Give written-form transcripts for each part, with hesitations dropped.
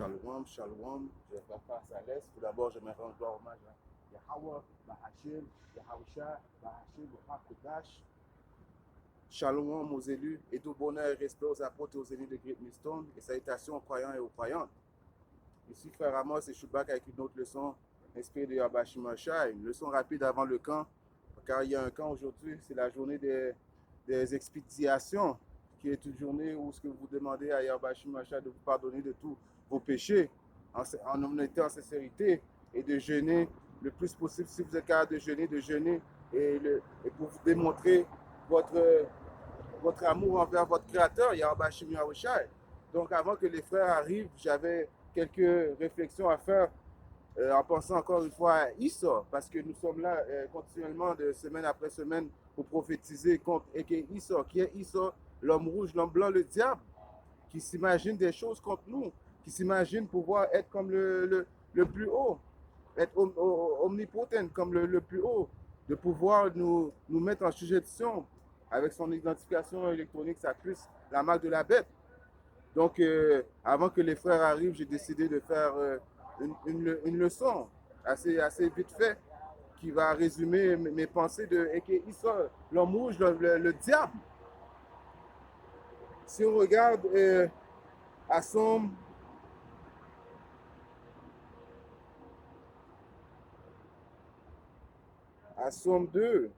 Shalom, shalom. Je vais faire face à l'Est. Tout d'abord, je me rends hommage à Yahweh, Bahashem, Yahusha, Bahashem, Hakodash. Shalom aux élus et tout bonheur et respect aux apôtres et aux élus de Great Millstone et salutations aux croyants et aux croyantes. Ici, frère Amos et Choubak avec une autre leçon inspirée de Yabashim Mashai. Une leçon rapide avant le camp, car il y a un camp aujourd'hui, c'est la journée des expédiations, qui est une journée où ce que vous demandez à Yabashim Mashai de vous pardonner de tous vos péchés, en honnêteté, en sincérité, et de jeûner le plus possible. Si vous êtes capable de jeûner et pour vous démontrer votre amour envers votre Créateur, Yahweh Yahushai. Donc, avant que les frères arrivent, j'avais quelques réflexions à faire en pensant encore une fois à Issa, parce que nous sommes là continuellement de semaine après semaine pour prophétiser contre Issa, qui est Issa, l'homme rouge, l'homme blanc, le diable, qui s'imagine des choses contre nous, qui s'imagine pouvoir être comme le plus haut, être omnipotent comme le plus haut, de pouvoir nous mettre en sujétion avec son identification électronique, sa puce, la marque de la bête. Donc, avant que les frères arrivent, j'ai décidé de faire une leçon assez vite fait qui va résumer mes pensées de Issa, l'homme rouge, le diable. Si on regarde à Somme 2,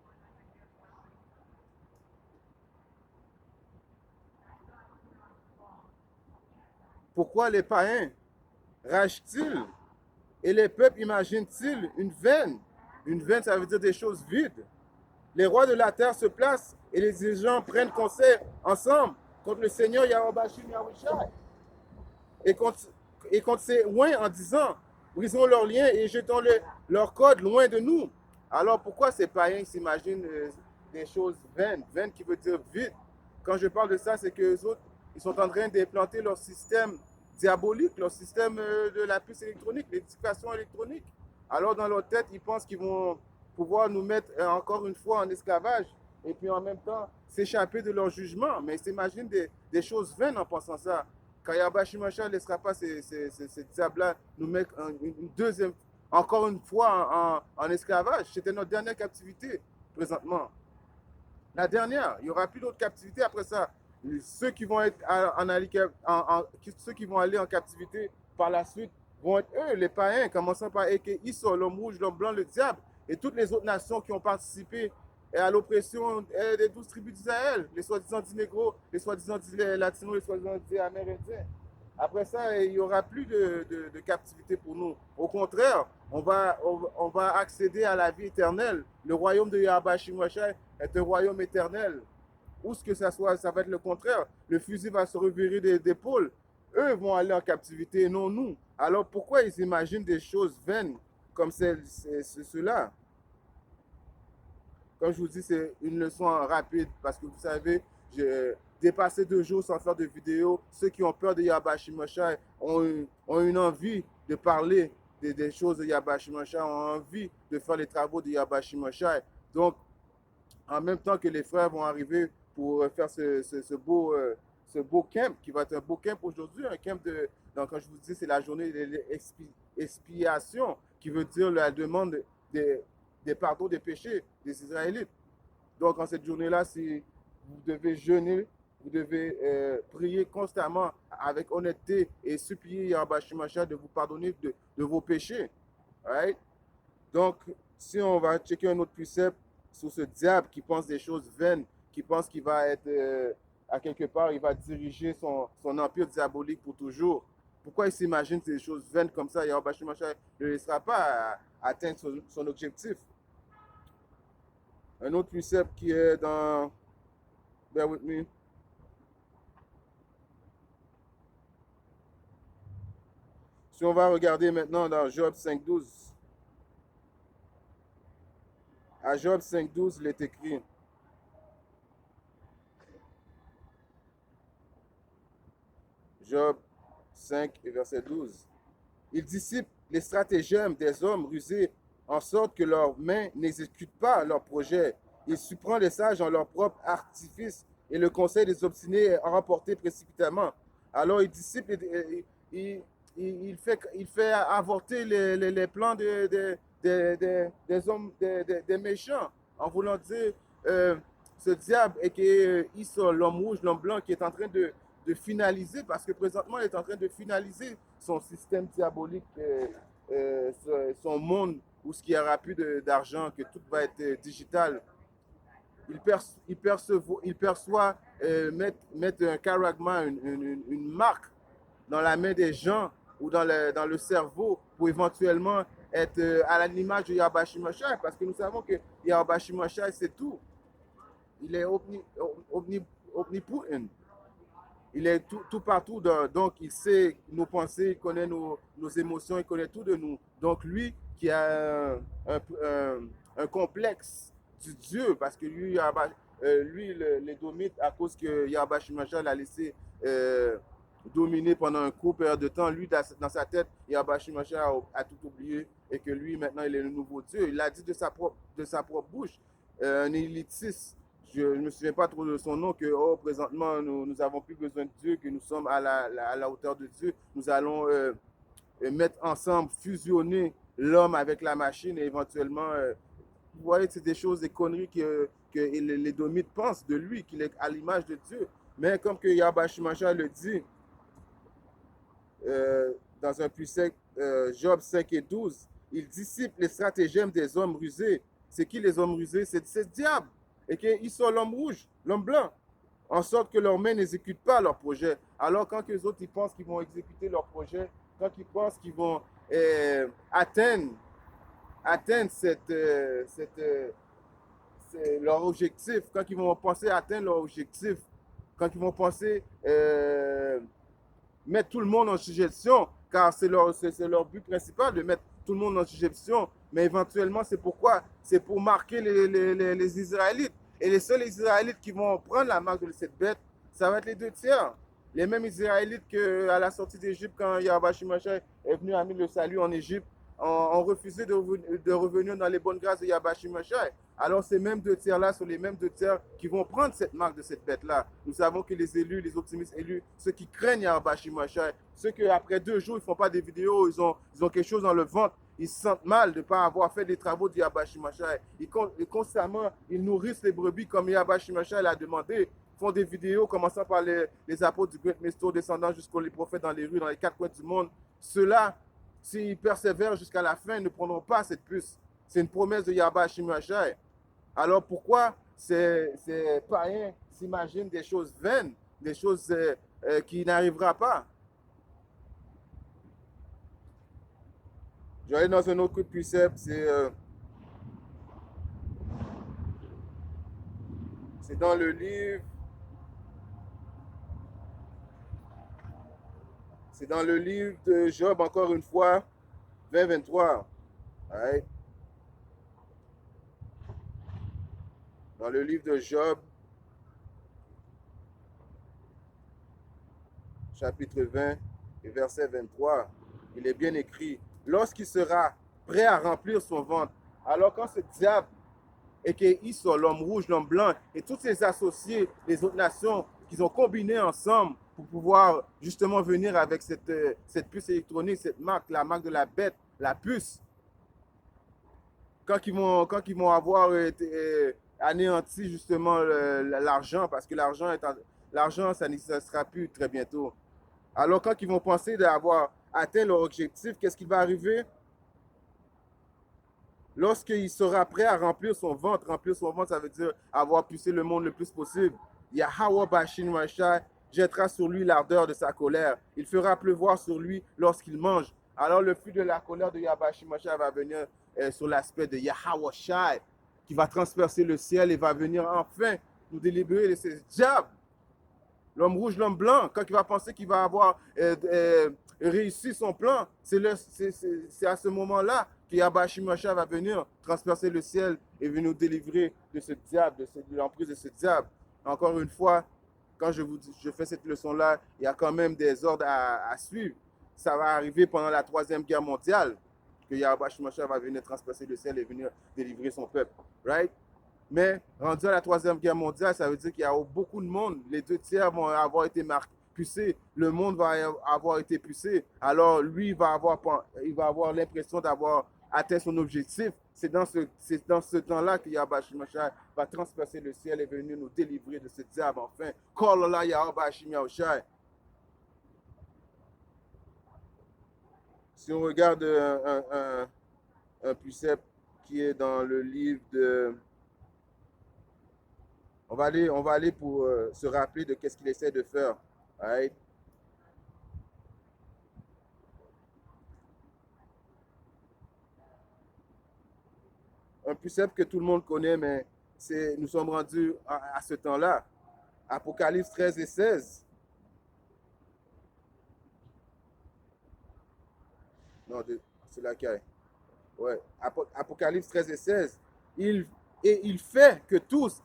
pourquoi les païens ragent-ils et les peuples imaginent-ils une veine? Une veine, ça veut dire des choses vides. Les rois de la terre se placent et les dirigeants prennent conseil ensemble contre le Seigneur Yahweh Yahushai et contre ses loin en disant, brisons leurs liens et jetons leur code loin de nous. Alors pourquoi ces païens s'imaginent des choses vaines? Vaines qui veut dire vide. Quand je parle de ça, c'est qu'eux autres, ils sont en train d'implanter leur système diabolique, leur système de la puce électronique, l'éducation électronique. Alors dans leur tête, ils pensent qu'ils vont pouvoir nous mettre encore une fois en esclavage et puis en même temps s'échapper de leur jugement. Mais ils s'imaginent des choses vaines en pensant ça. Quand Yahweh Mashiach ne laissera pas ces diables-là nous mettre une deuxième, encore une fois en esclavage. C'était notre dernière captivité présentement. La dernière, il n'y aura plus d'autres captivités après ça. Ceux qui vont être ceux qui vont aller en captivité par la suite vont être eux, les païens, commençant par Issa, l'homme rouge, l'homme blanc, le diable, et toutes les autres nations qui ont participé à l'oppression des 12 tribus d'Israël, les soi-disant dits négros, les soi-disant dits latinos, les soi-disant dits amérindiens. Après ça, il n'y aura plus de captivité pour nous. Au contraire, on va accéder à la vie éternelle. Le royaume de Yahweh Shimashai est un royaume éternel. Où ce que ça soit, ça va être le contraire. Le fusil va se revirer des épaules. Eux vont aller en captivité et non nous. Alors pourquoi ils imaginent des choses vaines comme ceux-là? Comme je vous dis, c'est une leçon rapide parce que vous savez, j'ai dépassé 2 jours sans faire de vidéo. Ceux qui ont peur de Yahweh Shimashai ont une envie de parler des choses de Yahweh Shimashai, ont envie de faire les travaux de Yahweh Shimashai. Donc, en même temps que les frères vont arriver pour faire ce beau camp, qui va être un beau camp aujourd'hui, un camp de... Donc, quand je vous dis, c'est la journée de l'expiation, qui veut dire la demande des pardons des péchés des Israélites. Donc, en cette journée-là, si vous devez jeûner, vous devez prier constamment avec honnêteté et supplier Yahweh Shimashai de vous pardonner de vos péchés. Right? Donc, si on va checker un autre précepte sur ce diable qui pense des choses vaines, qui pense qu'il va être à quelque part, il va diriger son empire diabolique pour toujours. Pourquoi il s'imagine ces choses vaines comme ça? Yahweh Shimashai ne laissera pas atteindre son objectif. Un autre précepte qui est dans... Bear with me. Si on va regarder maintenant dans Job 5.12. À Job 5.12, il est écrit... Job 5 et verset 12. Il dissipe les stratagèmes des hommes rusés en sorte que leurs mains n'exécutent pas leurs projets. Il surprend les sages en leur propre artifice et le conseil des obstinés est remporté précipitamment. Alors il dissipe, il il fait avorter les plans des hommes, des méchants, en voulant dire ce diable et que Esau, l'homme rouge, l'homme blanc, qui est en train de finaliser, parce que présentement, il est en train de finaliser son système diabolique, son monde où ce qu'il n'y aura plus d'argent, que tout va être digital. Il perçoit mettre un charagma, une marque dans la main des gens ou dans le cerveau pour éventuellement être à l'image de Yahweh Shai, parce que nous savons que Yahweh Shai, c'est tout. Il est omnipotent. Il est tout partout, donc il sait nos pensées, il connaît nos émotions, il connaît tout de nous. Donc lui qui a un complexe du Dieu, parce que lui, les Domites, à cause que Yahweh Shai l'a laissé dominer pendant un court période de temps, lui, dans sa tête, Yahweh Shai a tout oublié et que lui, maintenant, il est le nouveau Dieu. Il l'a dit de sa propre bouche, un élitiste. Je ne me souviens pas trop de son nom, que présentement, nous n'avons plus besoin de Dieu, que nous sommes à la hauteur de Dieu. Nous allons mettre ensemble, fusionner l'homme avec la machine et éventuellement, vous voyez, c'est des choses, des conneries que les Domites pensent de lui, qu'il est à l'image de Dieu. Mais comme que Yahweh Shai le dit, dans un puissant Job 5 et 12, il dissipe les stratagèmes des hommes rusés. C'est qui les hommes rusés? C'est le diable. Et qu'ils sont l'homme rouge, l'homme blanc, en sorte que leurs mains n'exécutent pas leur projet. Alors quand les autres ils pensent qu'ils vont exécuter leur projet, quand ils pensent qu'ils vont atteindre leur objectif, quand ils vont penser atteindre leur objectif, quand ils vont penser mettre tout le monde en suggestion, car c'est leur but principal de mettre tout le monde en suggestion, mais éventuellement c'est pourquoi? C'est pour marquer les Israélites. Et les seuls Israélites qui vont prendre la marque de cette bête, ça va être les 2 tiers. Les mêmes Israélites qu'à la sortie d'Égypte, quand Yahweh Shai est venu amener le salut en Égypte, ont refusé de revenir dans les bonnes grâces de Yahweh Shai. Alors ces mêmes 2 tiers-là sont les mêmes 2 tiers qui vont prendre cette marque de cette bête-là. Nous savons que les élus, les optimistes élus, ceux qui craignent Yahweh Shai, ceux qui après 2 jours, ils ne font pas des vidéos, ils ont quelque chose dans le ventre, ils se sentent mal de ne pas avoir fait des travaux de Yahweh Shai. Et constamment, ils nourrissent les brebis comme Yahweh Shai l'a demandé. Ils font des vidéos, commençant par les apôtres du Great Mesto, descendant jusqu'aux prophètes dans les rues, dans les 4 coins du monde. Ceux-là, s'ils persévèrent jusqu'à la fin, ne prendront pas cette puce. C'est une promesse de Yahweh Shai. Alors pourquoi ces païens s'imaginent des choses vaines, des choses qui n'arriveront pas? Je vais aller dans un autre précepte, c'est dans le livre, de Job, encore une fois, 20-23. Right? Dans le livre de Job, chapitre 20 et verset 23, il est bien écrit, lorsqu'il sera prêt à remplir son ventre, alors quand ce diable et qu'ils sont l'homme rouge, l'homme blanc et tous ses associés, les autres nations, qu'ils ont combiné ensemble pour pouvoir justement venir avec cette puce électronique, cette marque, la marque de la bête, la puce. Quand ils vont avoir anéanti justement l'argent, parce que l'argent, ça ne sera plus très bientôt. Alors quand ils vont penser d'avoir atteint leur objectif, qu'est-ce qui va arriver? Lorsqu'il sera prêt à remplir son ventre, ça veut dire avoir poussé le monde le plus possible. Yahweh Bashin Mashai jettera sur lui l'ardeur de sa colère. Il fera pleuvoir sur lui lorsqu'il mange. Alors le fruit de la colère de Yahweh Bashin Mashai va venir sur l'aspect de Yahweh Shai, qui va transpercer le ciel et va venir enfin nous délivrer de ces diables. L'homme rouge, l'homme blanc, quand il va penser qu'il va avoir réussi son plan, c'est à ce moment-là que Yahweh Shai va venir transpercer le ciel et venir nous délivrer de ce diable, de l'emprise de ce diable. Encore une fois, quand je fais cette leçon-là, il y a quand même des ordres à suivre. Ça va arriver pendant la 3e guerre mondiale, que Yahweh Shai va venir transpercer le ciel et venir délivrer son peuple. Right? Mais rendu à la 3e guerre mondiale, ça veut dire qu'il y a beaucoup de monde. Les 2 tiers vont avoir été poussé, le monde va avoir été poussé, alors lui il va avoir l'impression d'avoir atteint son objectif. C'est dans ce temps-là que Yahweh Shimashai va transpercer le ciel et venir nous délivrer de ce diable enfin. Kolala Yahweh Shimashai. Si on regarde un précepte qui est dans le livre de... On va aller pour se rappeler de qu'est-ce qu'il essaie de faire. Right? Un précepte que tout le monde connaît, mais nous sommes rendus à ce temps-là. Apocalypse 13 et 16. Non, c'est laquelle? Ouais. Apocalypse 13 et 16. Il fait que tous,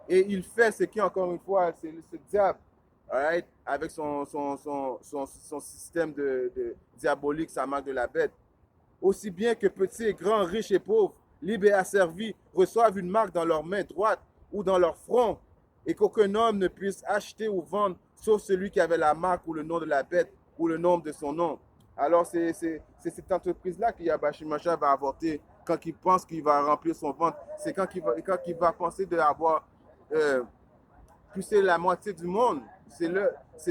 et il fait ce qui, encore une fois, c'est ce diable, right? Avec son système de diabolique, sa marque de la bête. Aussi bien que petits et grands, riches et pauvres, libres et asservis, reçoivent une marque dans leur main droite ou dans leur front, et qu'aucun homme ne puisse acheter ou vendre, sauf celui qui avait la marque ou le nom de la bête ou le nom de son nom. Alors c'est cette entreprise-là que Yabashi Masha va avorter quand il pense qu'il va remplir son ventre. C'est quand il va penser d'avoir poussé la moitié du monde. C'est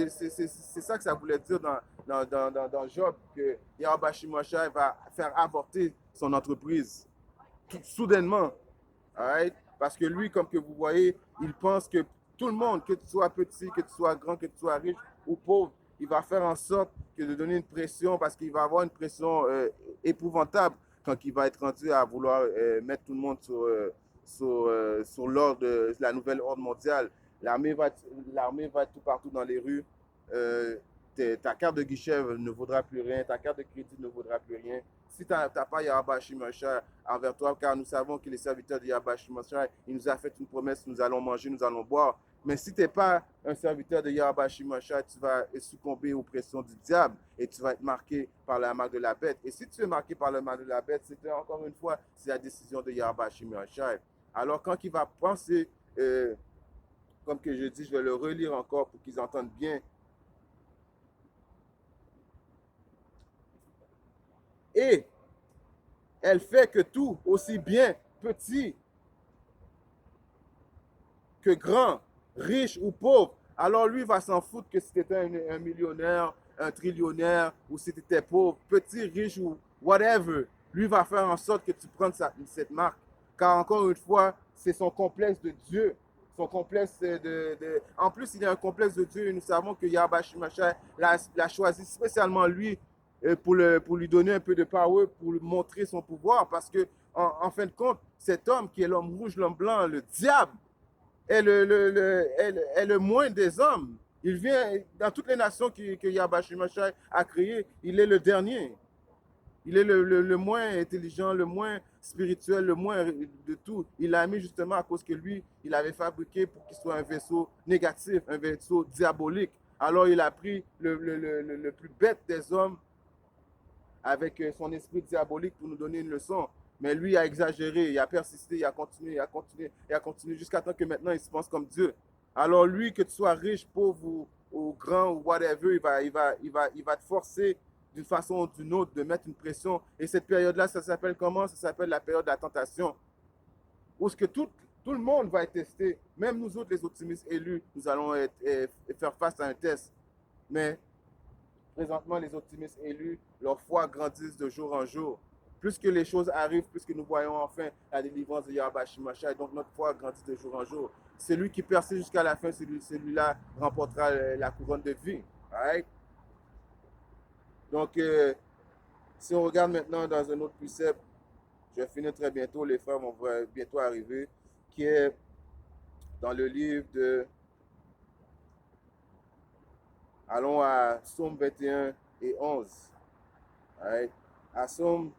ça que ça voulait dire dans Job, que Yabashi Masha va faire avorter son entreprise soudainement. Right? Parce que lui, comme que vous voyez, il pense que tout le monde, que tu sois petit, que tu sois grand, que tu sois riche ou pauvre, il va faire en sorte que de donner une pression, parce qu'il va avoir une pression épouvantable quand il va être rendu à vouloir mettre tout le monde sur l'ordre de la nouvelle ordre mondiale. L'armée va être tout partout dans les rues. Ta carte de guichet ne vaudra plus rien, ta carte de crédit ne vaudra plus rien. Si tu n'as pas Yahweh Shimashai envers toi, car nous savons que les serviteurs de Yahweh Shimashai, il nous a fait une promesse, nous allons manger, nous allons boire. Mais si tu n'es pas un serviteur de Yahweh Shimashai, tu vas succomber aux pressions du diable et tu vas être marqué par la marque de la bête. Et si tu es marqué par la marque de la bête, c'est encore une fois, c'est la décision de Yahweh Shimashai. Alors quand il va penser, comme que je dis, je vais le relire encore pour qu'ils entendent bien. Et elle fait que tout, aussi bien petit que grand, riche ou pauvre, alors lui va s'en foutre que si tu étais un millionnaire, un trillionnaire, ou si tu étais pauvre, petit, riche ou whatever, lui va faire en sorte que tu prennes cette marque. Car encore une fois, c'est son complexe de Dieu. Son complexe En plus, il y a un complexe de Dieu et nous savons que Yahweh Shimashai l'a choisi spécialement lui pour lui donner un peu de power, pour lui montrer son pouvoir. Parce que, en fin de compte, cet homme qui est l'homme rouge, l'homme blanc, le diable, est le moins des hommes. Il vient dans toutes les nations que Yahweh Shimashai a créées, il est le dernier. Il est le moins intelligent, le moins spirituel, le moins de tout. Il l'a mis justement à cause que lui, il avait fabriqué pour qu'il soit un vaisseau négatif, un vaisseau diabolique. Alors il a pris le plus bête des hommes avec son esprit diabolique pour nous donner une leçon. Mais lui a exagéré, il a persisté, il a continué, il a continué, il a continué jusqu'à temps que maintenant il se pense comme Dieu. Alors lui, que tu sois riche, pauvre ou grand ou whatever, il va te forcer d'une façon ou d'une autre de mettre une pression. Et cette période-là, ça s'appelle comment? Ça s'appelle la période de la tentation. Où est-ce que tout le monde va être testé. Même nous autres, les optimistes élus, nous allons faire face à un test. Mais présentement, les optimistes élus, leur foi grandissent de jour en jour. Plus que les choses arrivent, plus que nous voyons enfin la délivrance de Yahweh Shimashai. Donc notre foi grandit de jour en jour. Celui qui persiste jusqu'à la fin, celui-là remportera la couronne de vie. Right? Donc, si on regarde maintenant dans un autre précepte, je vais finir très bientôt, les frères vont bientôt arriver, qui est dans le livre de... Allons à Psaume 21 et 11. Right? À Psaume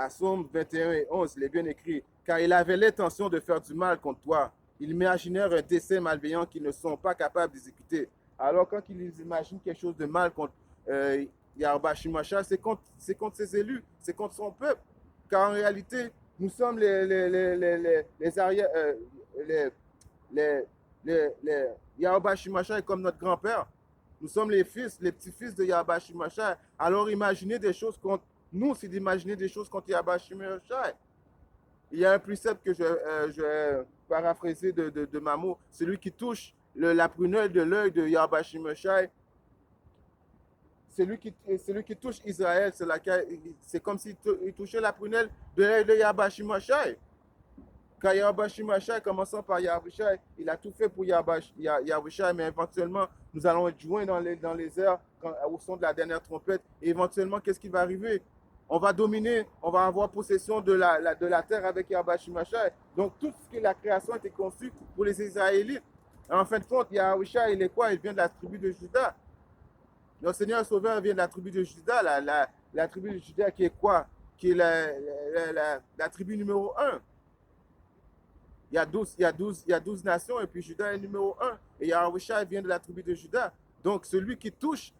Psaume 21 et 11, il est bien écrit, car il avait l'intention de faire du mal contre toi. Ils imaginèrent un dessein malveillant qu'ils ne sont pas capables d'exécuter. Alors quand ils imaginent quelque chose de mal contre Yahweh Shimashai, c'est contre ses élus, c'est contre son peuple. Car en réalité, nous sommes les arrières, les Yahweh Shimashai est comme notre grand-père. Nous sommes les fils, les petits-fils de Yahweh Shimashai. Alors imaginer des choses contre nous, c'est d'imaginer des choses contre Yahweh Shimashai. Il y a un précepte que je vais paraphraser de Mamo. Celui qui touche la prunelle de l'œil de Yahweh Shimashai, celui qui touche Israël, c'est comme s'il touchait la prunelle de l'œil de Yahweh Shimashai. Quand Yahweh Shimashai, commençant par Yahweh Shai, il a tout fait pour Yahweh Shai, mais éventuellement, nous allons être joints dans les airs au son de la dernière trompette. Et éventuellement, qu'est-ce qui va arriver? On va dominer, on va avoir possession de la terre avec Yahweh Shimashai. Donc, tout ce que la création était conçue pour les Israélites. En fin de compte, Yahweh Shai, il est quoi? Il vient de la tribu de Juda. Notre Seigneur Sauveur vient de la tribu de Juda. La tribu de Juda qui est quoi? Qui est la tribu numéro 1. Il y a 12 nations et puis Juda est numéro 1. Et Yahweh Shai vient de la tribu de Juda. Donc celui qui touche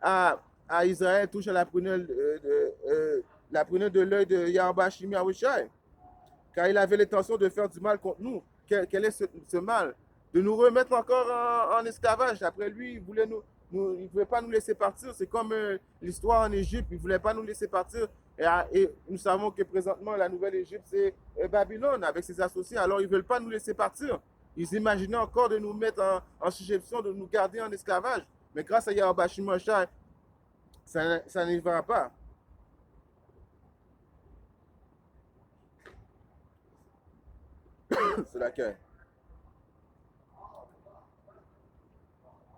à Israël touche à la prunelle de l'œil de Yahweh Shai. Car il avait l'intention de faire du mal contre nous. Quel est ce mal? De nous remettre encore en esclavage. Après lui, il ne voulait pas nous laisser partir. C'est comme l'histoire en Égypte. Il ne voulait pas nous laisser partir. Et nous savons que présentement, la nouvelle Égypte, c'est Babylone avec ses associés. Alors, ils ne veulent pas nous laisser partir. Ils imaginaient encore de nous mettre en sujétion, de nous garder en esclavage. Mais grâce à Yahweh Shimashai, ça n'arrivera pas. C'est laquelle?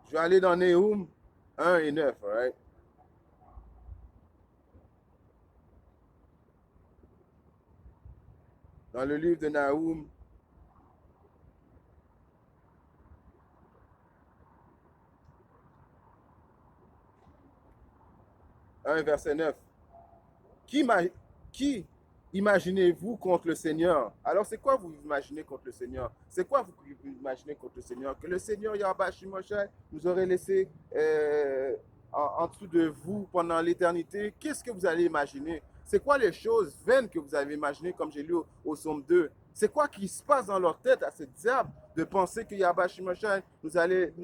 Je vais aller dans Nahum 1 et 9, right? Dans le livre de Nahum, verset 9. Qui imaginez-vous contre le Seigneur? Alors, c'est quoi vous imaginez contre le Seigneur? C'est quoi vous imaginez contre le Seigneur? Que le Seigneur Yahweh Shimashai nous aurait laissé en dessous de vous pendant l'éternité? Qu'est-ce que vous allez imaginer? C'est quoi les choses vaines que vous avez imaginées, comme j'ai lu au Psaume 2? C'est quoi qui se passe dans leur tête à ce diable de penser que Yahweh Shimashai allait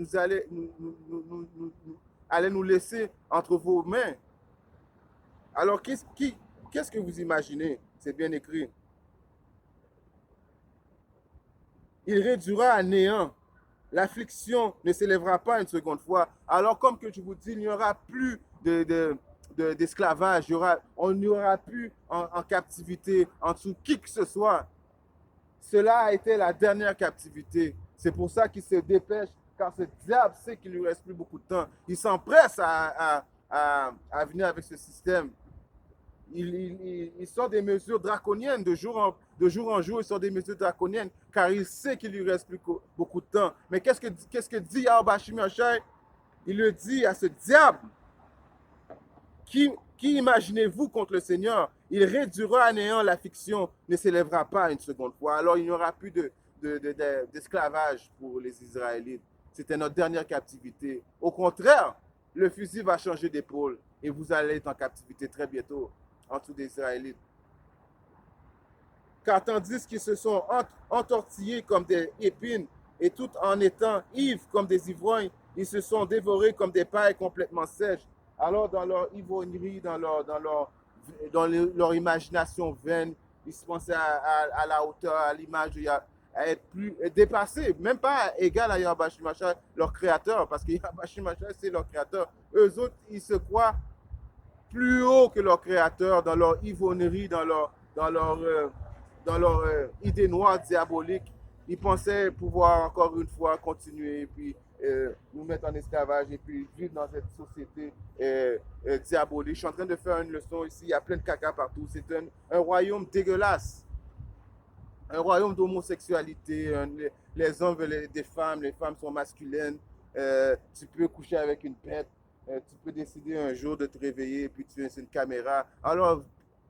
nous laisser entre vos mains? Alors, qu'est-ce que vous imaginez? C'est bien écrit. Il réduira à néant. L'affliction ne s'élèvera pas une seconde fois. Alors, comme que je vous dis, il n'y aura plus d'esclavage. On n'y aura plus en captivité en dessous qui que ce soit. Cela a été la dernière captivité. C'est pour ça qu'il se dépêche, car ce diable sait qu'il ne lui reste plus beaucoup de temps. Il s'empresse à venir avec ce système. Il sort des mesures draconiennes de jour en jour, il sort des mesures draconiennes car il sait qu'il lui reste plus beaucoup de temps. Mais qu'est-ce que dit Yahweh Shimashai? Il le dit à ce diable. Qui imaginez-vous contre le Seigneur? Il réduira à néant la fiction, ne s'élèvera pas une seconde fois. Alors il n'y aura plus d'esclavage pour les Israélites. C'était notre dernière captivité. Au contraire, le fusil va changer d'épaule et vous allez être en captivité très bientôt en dessous des Israélites. Car tandis qu'ils se sont entortillés comme des épines et tout en étant ivres comme des ivrognes, ils se sont dévorés comme des pailles complètement sèches. Alors dans leur ivrognerie, dans leur imagination vaine, ils se pensaient à la hauteur, à l'image, à être plus dépassés, même pas égal à Yahweh Shimashai, leur créateur, parce que Yahweh Shimashai, c'est leur créateur. Eux autres, ils se croient plus haut que leur créateur dans leur ivrognerie, dans leur idée noire diabolique. Ils pensaient pouvoir encore une fois continuer et puis nous mettre en esclavage et puis vivre dans cette société diabolique. Je suis en train de faire une leçon ici, il y a plein de caca partout. C'est un royaume dégueulasse. Un royaume d'homosexualité. Les hommes veulent des femmes, les femmes sont masculines. Tu peux coucher avec une bête. Tu peux décider un jour de te réveiller et puis tu es sur une caméra. Alors,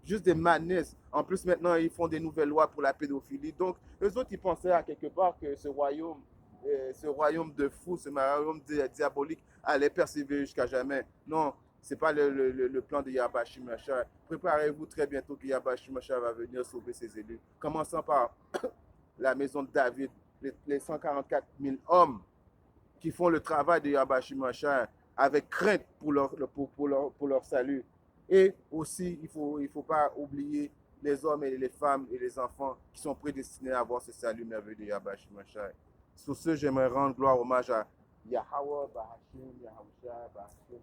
juste des madness. En plus, maintenant, ils font des nouvelles lois pour la pédophilie. Donc, eux autres, ils pensaient à quelque part que ce royaume de fous, ce royaume diabolique allait persévérer jusqu'à jamais. Non, Ce n'est pas le plan de Yahweh Hashem Yahshua. Préparez-vous très bientôt que Yahweh Hashem Yahshua va venir sauver ses élus. Commençant par la maison de David, les 144 000 hommes qui font le travail de Yahweh Hashem Yahshua avec crainte pour leur salut. Et aussi, il ne faut pas oublier les hommes et les femmes et les enfants qui sont prédestinés à avoir ce salut merveilleux de Yahweh Hashem Yahshua. Sur ce, j'aimerais rendre gloire, hommage à Yahweh, Bahashim, Yahusha, Bahashim,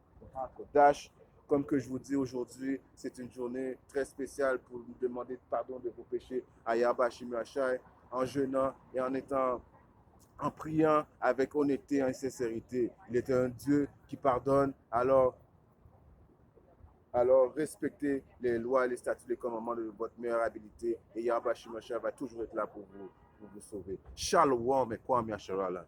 Kodash. Comme que je vous dis aujourd'hui, c'est une journée très spéciale pour nous demander pardon de vos péchés à Yahweh Hashem Yahshua, en jeûnant et en priant avec honnêteté et sincérité. Il est un Dieu qui pardonne, alors respectez les lois, les statuts, les commandements de votre meilleure habilité et Yahweh Hashem Yahshua va toujours être là pour vous sauver. Shalom et Kwame Yasharala.